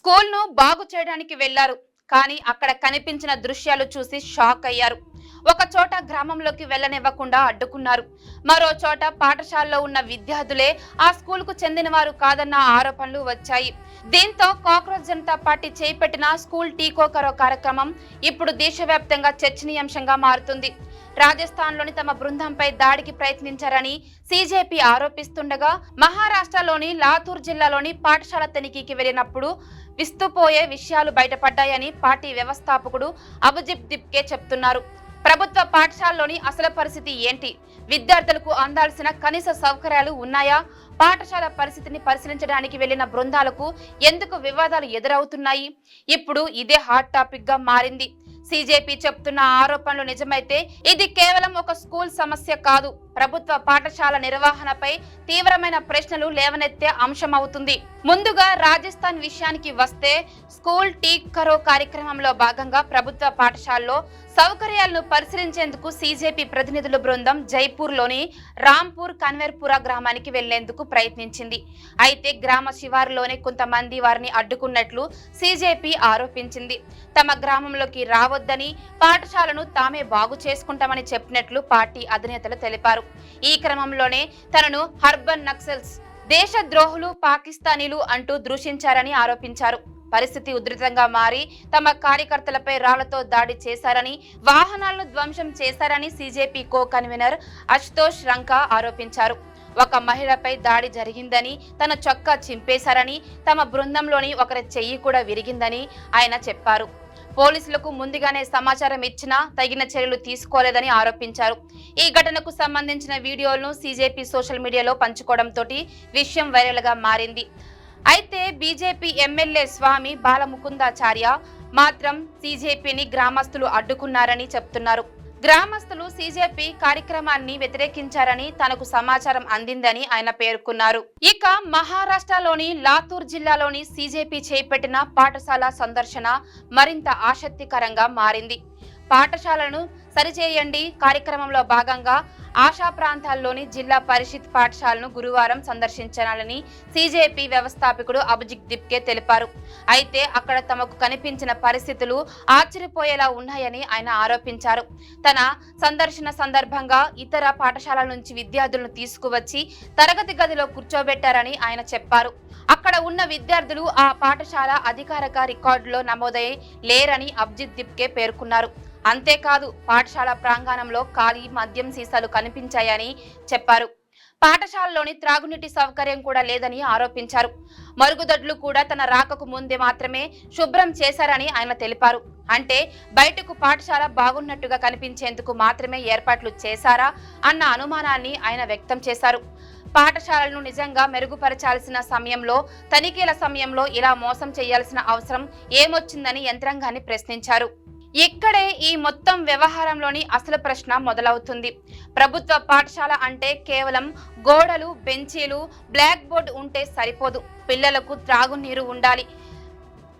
స్కూల్‌ను బాగు చేయడానికి వెళ్లారు. కానీ అక్కడ కనిపించిన దృశ్యాలు చూసి షాక్ అయ్యారు. ఒక చోట గ్రామంలోకి వెళ్లనివ్వకుండా అడ్డుకున్నారు. మరో చోట పాఠశాలలో ఉన్న విద్యార్థులే ఆ స్కూల్‌కు చెందినవారు కాదన్న ఆరోపణలు వచ్చాయి. దీంతో కాక్రోచ్ జనతా పార్టీ చేపట్టిన స్కూల్ టీకో కరో కార్యక్రమం ఇప్పుడు దేశవ్యాప్తంగా చర్చనీయాంశంగా మారుతుంది. రాజస్థాన్లోని తమ బృందంపై దాడికి ప్రయత్నించారని సీజేపీ ఆరోపిస్తుండగా, మహారాష్ట్రలోని లాతూర్ జిల్లాలోని పాఠశాల తనిఖీకి వెళ్లినప్పుడు విస్తుపోయే విషయాలు బయటపడ్డాయని పార్టీ వ్యవస్థాపకుడు అభిజిత్ దిప్కే చెప్తున్నారు. ప్రభుత్వ పాఠశాలలోని అసలు పరిస్థితి ఏంటి? విద్యార్థులకు అందాల్సిన కనీస సౌకర్యాలు ఉన్నాయా? పాఠశాల పరిస్థితిని పరిశీలించడానికి వెళ్లిన బృందాలకు ఎందుకు వివాదాలు ఎదురవుతున్నాయి? ఇప్పుడు ఇదే హాట్ టాపిక్ గా మారింది. సీజేపీ చెప్తున్న ఆరోపణలు నిజమైతే ఇది కేవలం ఒక స్కూల్ సమస్య కాదు, ప్రభుత్వ పాఠశాల నిర్వహణపై తీవ్రమైన ప్రశ్నలు లేవనెత్తే అంశమవుతుంది. ముందుగా రాజస్థాన్ విషయానికి వస్తే, స్కూల్ టీక్ కరో కార్యక్రమంలో భాగంగా ప్రభుత్వ పాఠశాలలో సౌకర్యాలను పరిశీలించేందుకు సీజేపీ ప్రతినిధుల బృందం జైపూర్లోని రాంపూర్ కన్వర్పురా గ్రామానికి వెళ్లేందుకు ప్రయత్నించింది. అయితే గ్రామ శివారులోనే కొంతమంది వారిని అడ్డుకున్నట్లు సీజేపీ ఆరోపించింది. తమ గ్రామంలోకి రావద్దని, పాఠశాలను తామే బాగు చేసుకుంటామని చెప్పినట్లు పార్టీ అధినేతలు తెలిపారు. ఈ క్రమంలోనే తనను అర్బన్ నక్సల్స్, దేశద్రోహులు, పాకిస్తానీలు అంటూ దూషించారని ఆరోపించారు. పరిస్థితి ఉధృతంగా మారి తమ కార్యకర్తలపై రాళ్లతో దాడి చేశారని, వాహనాలను ధ్వంసం చేశారని సీజేపీ కో కన్వీనర్ అశుతోష్ రంకా ఆరోపించారు. ఒక మహిళపై దాడి జరిగిందని, తన చొక్కా చింపేశారని, తమ బృందంలోని ఒకరి చెయ్యి కూడా విరిగిందని ఆయన చెప్పారు. పోలీసులకు ముందుగానే సమాచారం ఇచ్చినా తగిన చర్యలు తీసుకోలేదని ఆరోపించారు. ఈ ఘటనకు సంబంధించిన వీడియోలను సీజేపీ సోషల్ మీడియాలో పంచుకోవడంతో విషయం వైరల్ గా మారింది. అయితే బీజేపీ ఎమ్మెల్యే స్వామి బాలముకుందాచార్య మాత్రం సీజేపీని గ్రామస్తులు అడ్డుకున్నారని చెప్తున్నారు. గ్రామస్తులు సీజేపీ కార్యక్రమాన్ని వ్యతిరేకించారని తనకు సమాచారం అందిందని ఆయన పేర్కొన్నారు. ఇక మహారాష్ట్రలోని లాతూర్ జిల్లాలోని సీజేపీ చేపట్టిన పాఠశాల సందర్శన మరింత ఆసక్తికరంగా మారింది. పాఠశాలను సరిచేయండి కార్యక్రమంలో భాగంగా ఆశా ప్రాంతాల్లోని జిల్లా పరిషత్ పాఠశాలను గురువారం సందర్శించాలని సీజేపీ వ్యవస్థాపకుడు అభిజిత్ దిప్కే తెలిపారు. అయితే అక్కడ తమకు కనిపించిన పరిస్థితులు ఆశ్చర్యపోయేలా ఉన్నాయని ఆయన ఆరోపించారు. తన సందర్శన సందర్భంగా ఇతర పాఠశాలల నుంచి విద్యార్థులను తీసుకువచ్చి తరగతి గదిలో కూర్చోబెట్టారని ఆయన చెప్పారు. అక్కడ ఉన్న విద్యార్థులు ఆ పాఠశాల అధికారిక రికార్డులో నమోదై లేరని అభిజిత్ దిప్కే పేర్కొన్నారు. అంతేకాదు, పాఠశాల ప్రాంగణంలో ఖాళీ మద్యం సీసాలు కనిపించాయని చెప్పారు. పాఠశాలలోని త్రాగునీటి సౌకర్యం కూడా లేదని ఆరోపించారు. మరుగుదొడ్లు కూడా తన రాకకు ముందే మాత్రమే శుభ్రం చేశారని ఆయన తెలిపారు. అంటే బయటకు పాఠశాల బాగున్నట్టుగా కనిపించేందుకు మాత్రమే ఏర్పాట్లు చేశారా అన్న అనుమానాన్ని ఆయన వ్యక్తం చేశారు. పాఠశాలను నిజంగా మెరుగుపరచాల్సిన సమయంలో, తనిఖీల సమయంలో ఇలా మోసం చేయాల్సిన అవసరం ఏమొచ్చిందని యంత్రాంగాన్ని ప్రశ్నించారు. ఇక్కడే ఈ మొత్తం వ్యవహారంలోని అసలు ప్రశ్న మొదలవుతుంది. ప్రభుత్వ పాఠశాల అంటే కేవలం గోడలు, బెంచీలు, బ్లాక్ బోర్డు ఉంటే సరిపోదు. పిల్లలకు త్రాగునీరు ఉండాలి,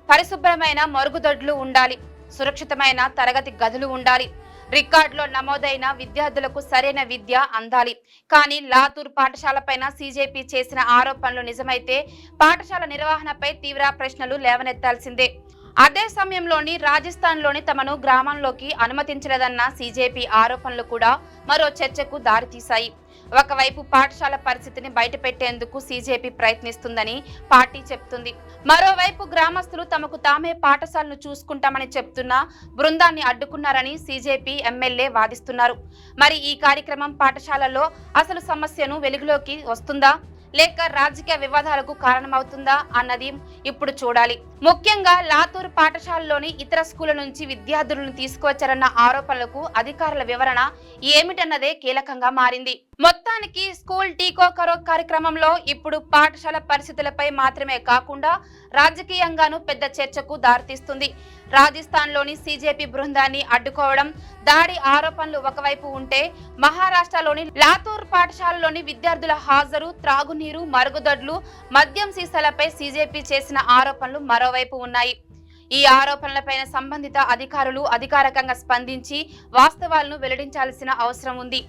పరిశుభ్రమైన మరుగుదొడ్లు ఉండాలి, సురక్షితమైన తరగతి గదులు ఉండాలి, రికార్డులో నమోదైన విద్యార్థులకు సరైన విద్య అందాలి. కానీ లాతూర్ పాఠశాలపైన సీజేపీ చేసిన ఆరోపణలు నిజమైతే పాఠశాల నిర్వహణపై తీవ్ర ప్రశ్నలు లేవనెత్తాల్సిందే. అదే సమయంలోని రాజస్థాన్లోని తమను గ్రామంలోకి అనుమతించలేదన్న సీజేపీ ఆరోపణలు కూడా మరో చర్చకు దారితీశాయి. ఒకవైపు పాఠశాల పరిస్థితిని బయటపెట్టేందుకు సీజేపీ ప్రయత్నిస్తుందని పార్టీ చెప్తుంది. మరోవైపు గ్రామస్తులు తమకు తామే పాఠశాలను చూసుకుంటామని చెప్తున్న బృందాన్ని అడ్డుకున్నారని సీజేపీ ఎమ్మెల్యే వాదిస్తున్నారు. మరి ఈ కార్యక్రమం పాఠశాలలో అసలు సమస్యను వెలుగులోకి వస్తుందా, లేక రాజకీయ వివాదాలకు కారణమవుతుందా అన్నది ఇప్పుడు చూడాలి. ముఖ్యంగా లాతూర్ పాఠశాలలోని ఇతర స్కూళ్ల నుంచి విద్యార్థులను తీసుకువచ్చారన్న ఆరోపణలకు అధికారుల వివరణ ఏమిటన్నదే కీలకంగా మారింది. మొత్తానికి స్కూల్ టీకో కరో కార్యక్రమంలో ఇప్పుడు పాఠశాల పరిస్థితులపై మాత్రమే కాకుండా రాజకీయంగానూ పెద్ద చర్చకు దారితీస్తుంది. రాజస్థాన్లోని సీజేపీ బృందాన్ని అడ్డుకోవడం, దాడి ఆరోపణలు ఒకవైపు ఉంటే, మహారాష్ట్రలోని లాతూర్ పాఠశాలలోని విద్యార్థుల హాజరు, త్రాగునీరు, మరుగుదొడ్లు, మద్యం సీసాలపై సీజేపీ చేసిన ఆరోపణలు మరోవైపు ఉన్నాయి. ఈ ఆరోపణలపైన సంబంధిత అధికారులు అధికారికంగా స్పందించి వాస్తవాలను వెల్లడించాల్సిన అవసరం ఉంది.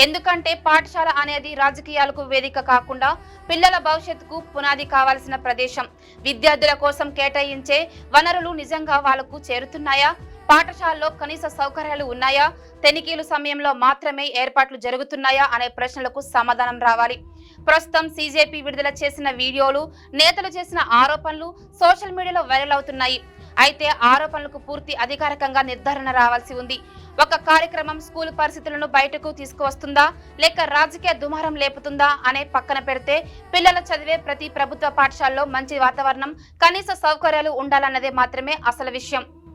ఎందుకంటే పాఠశాల అనేది రాజకీయాలకు వేదిక కాకుండా పిల్లల భవిష్యత్తుకు పునాది కావాల్సిన ప్రదేశం. విద్యార్థుల కోసం కేటాయించే వనరులు నిజంగా వాళ్లకు చేరుతున్నాయా? పాఠశాలలో కనీస సౌకర్యాలు ఉన్నాయా? తనిఖీల సమయంలో మాత్రమే ఏర్పాట్లు జరుగుతున్నాయా అనే ప్రశ్నలకు సమాధానం రావాలి. ప్రస్తుతం సీజేపీ విడుదల చేసిన వీడియోలు, నేతలు చేసిన ఆరోపణలు సోషల్ మీడియాలో వైరల్ అవుతున్నాయి. అయితే ఆరోపణలకు పూర్తి అధికారికంగా నిర్ధారణ రావాల్సి ఉంది. ఒక కార్యక్రమం స్కూల్ పరిస్థితులను బయటకు తీసుకువస్తుందా లేక రాజకీయ దుమారం లేపుతుందా అనే పక్కన పెడితే పిల్లలు చదివే ప్రతి ప్రభుత్వ పాఠశాలలో మంచి వాతావరణం, కనీస సౌకర్యాలు ఉండాలన్నదే మాత్రమే అసలు విషయం.